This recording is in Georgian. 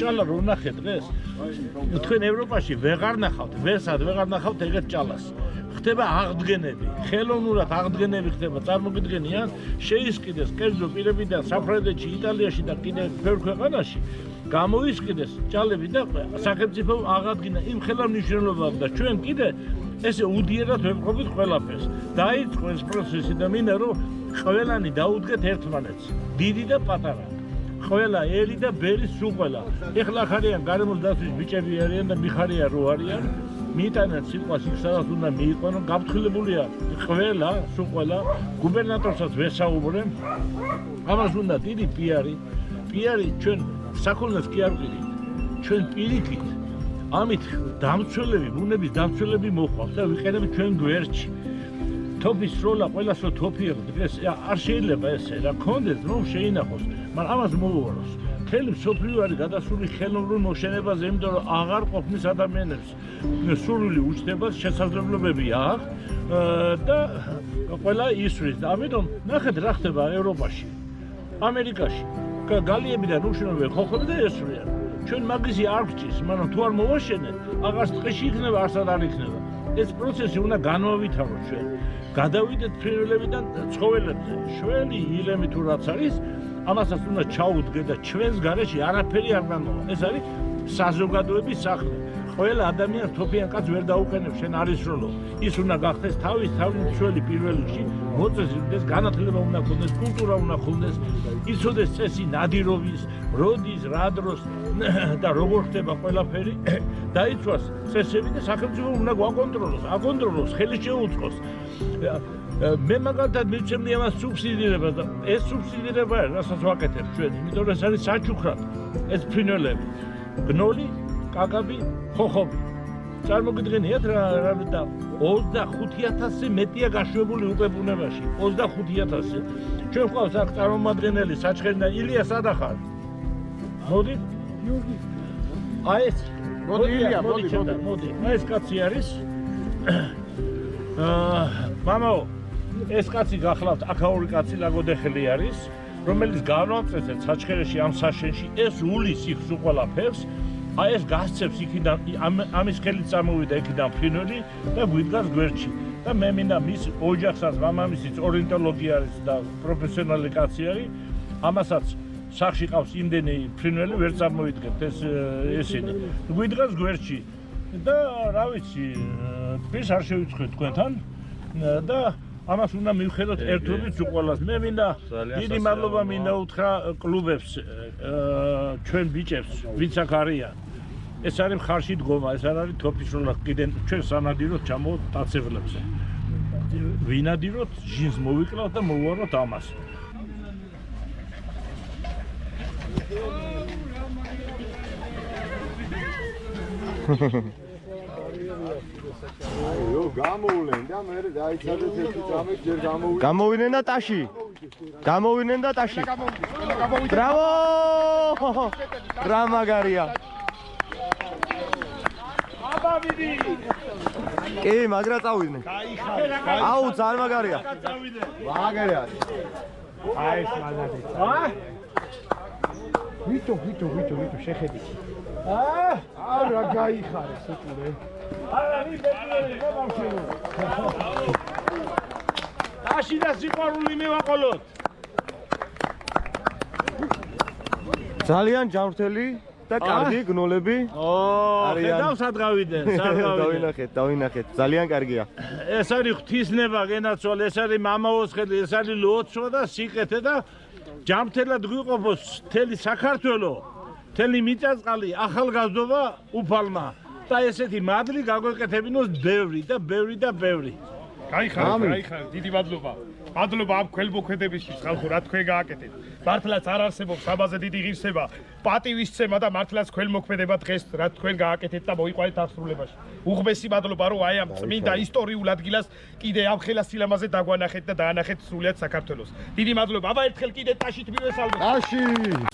ჭალა რო ნახეთ დღეს თქვენ ევროპაში ვეღარ ნახავთ ვერსად ვეღარ ნახავთ ეგეთ ჭალას ხდება აღდგენები ხელოვნურად აღდგენები ხდება წარმოგიდგენიან შეისყიდეს კერძო პირებიდან საფრანგეთში იტალიაში და კიდე ბევრ ქვეყანაში გამოისყიდეს ჭალები და სახელმწიფო აღადგინა იმ ხელოვნებად და ჩვენ კიდე ესე უდიერად ვეპყრობით ყველაფერს დაიწყო ეს პროცესი და მინდა რომ ყველანი დაუდგეთ ერთმანეთს დიდი და პატარა ყველა ელი და ბერი სულ ყველა ეხლა ხარიან გარემოს დაცვის ბიჭები არიან და მიხარია რო არიან მიიტანეთ სიტყვას იქ სადაც უნდა მიიყვანონ გაფრთხილებულია ყველა სულ ყველა გუბერნატორსაც ვესაუბრე ამას უნდა დიდი პიარი ჩვენ საქონლებს კი არ ვყიდით ჩვენ პირიქით ამით დამცველები ბუნების დამცველები მოხვალთ და ვიყენებთ ჩვენ გვერდში თოფის სროლა ყველას რო თოფი დღეს არ შეიძლება ესე რა კონდეს რომ შეინახოს მაგრამ ამას მოუვაროს მთელი მსოფლიო არის გადასული ხელოვნურ მოშენებაზე იმიტომ რომ აღარ ყოფნის ადამიანებს სურვილი უჩნდებას შესაძლებლობები აქვს და ყველა ისვრის და ამიტომ ნახეთ რა ხდება ევროპაში ამერიკაში გალიებიდან უშუალოდ ხოხები და ესვრიან ჩვენ მაგისი არ გჭირს მაგრამ თუ არ მოვაშენეთ აღარ ტყეში იქნება არსად არ იქნება ეს პროცესი უნდა განვავითაროთ ჩვენ გადავიდეთ ფრინველებიდან ცხოველებზე შველი ილემი თუ რაც არის ამასაც უნდა ჩაუდგე და ჩვენს გარეშე არაფერი არ გამოვა ეს არის საზოგადოების სახლი ყველა ადამიანს თოფიან კაცს ვერ დაუყენებს შენ არის როლო ის უნდა გახდეს თავის შველი პირველ რიგში მოწესრიგდეს განათლება უნდა ქონდეს კულტურა უნდა ქონდეს იცოდეს წესი ნადირობის როდის რა დროს და როგორ ხდება ყველაფერი დაიცვას წესები და სახელმწიფო უნდა აკონტროლოს ხელი შეუწყოს მე მაგალითად მივცემდი ამას სუბსიდირებას და ეს სუბსიდირება რასაც ვაკეთებ ჩვენ იმიტომ რომ ეს არის საჩუქრად ეს ფრინველები გნოლი კაკაბი ხოხობი წარმოგიდგენიათ რა და 25000-ზე მეტია გაშვებული უკებუნებაში 25000 ჩვენ გვყავს აქ წარმომადგენელი საჩხერი და ილია სადახარ მოდი აი ეს მოდი ეს კაცი არის მამაო ეს კაცი გახლავთ აქაური კაცი ლაგოდეხელი არის რომელიც განვამწესეთ საჩხერეში ამ საშენში ეს ულის იქ სულ ყველაფერს აი ეს გასცემს იქიდან ამის ხელით წამოვიდა იქიდან ფრინველი და გვიდგას გვერდში და მე მინდა მის ოჯახსაც მამამისიც ორნიტოლოგი არის და პროფესიონალი კაცი არის ამასაც სახში ყავს იმდენი ფრინველი ვერ წარმოვიდგებთ ესენი გვიდგას გვერდში და რა ვიცი თბილისს არ შევიწყოთ თქვენთან და ამას უნდა მივხედოთ ერთობით უყოლას მე მინდა დიდი მადლობა მინდა უთხრა კლუბებს ჩვენ ბიჭებს ვინც აქ არიან ეს არის მხარში დგომა ეს არ არის თოფის სროლა კიდენ ჩვენ სანადიროთ ჩამოვთ დაწევლებზე ვინადიროთ ჟინს მოვიკლავთ და მოვუაროთ ამას აიო გამოვლენ და მე დაიცადეთ ერთი წამი ჯერ გამოვიდნენ და ტაში ბრავო რა მაგარია აბავიდი კი მაგრა წავიდნენ აუ ძალიან მაგარია მაგარი არის აი ეს მაგარი ვიტო შეხედით არა გაიხარეს უკურე არის ბედნიერი გამავშენო ტაში და სიყვარული მივაყოლოთ ძალიან ჯანმრთელი და კარგი გნოლები ხედავ სად გავიდნენ დავინახეთ ძალიან კარგია ეს არის ღვთისნება გენაცვალ ეს არის მამაოს ხელი ეს არის ლოცვა და სიკეთე და ჯანმრთელად გვიყოფოს მთელი საქართველო მთელი მიწა-წყალი ახალგაზრდობა უფალმა და ესეთი მადლი გაგვეკეთებინოს ბევრი გაიხარეთ დიდი მადლობა ამ ქველმოქმედებისთვის ხალხო რა თქვენ გააკეთეთ მართლაც არ არსებობს ამაზე დიდი ღირსება პატივისცემა და მართლაც ქველმოქმედება დღეს რა თქვენ გააკეთეთ და მოიყვანეთ აღსრულებაში უღბესი მადლობა რომ აი ამ წმინდა ისტორიულ ადგილას კიდე ამ ხელასილამაზე დაგვანახეთ და დაანახეთ სრულიად საქართველოს დიდი მადლობა აბა ერთხელ კიდე ტაშით მივესალმეთ ტაში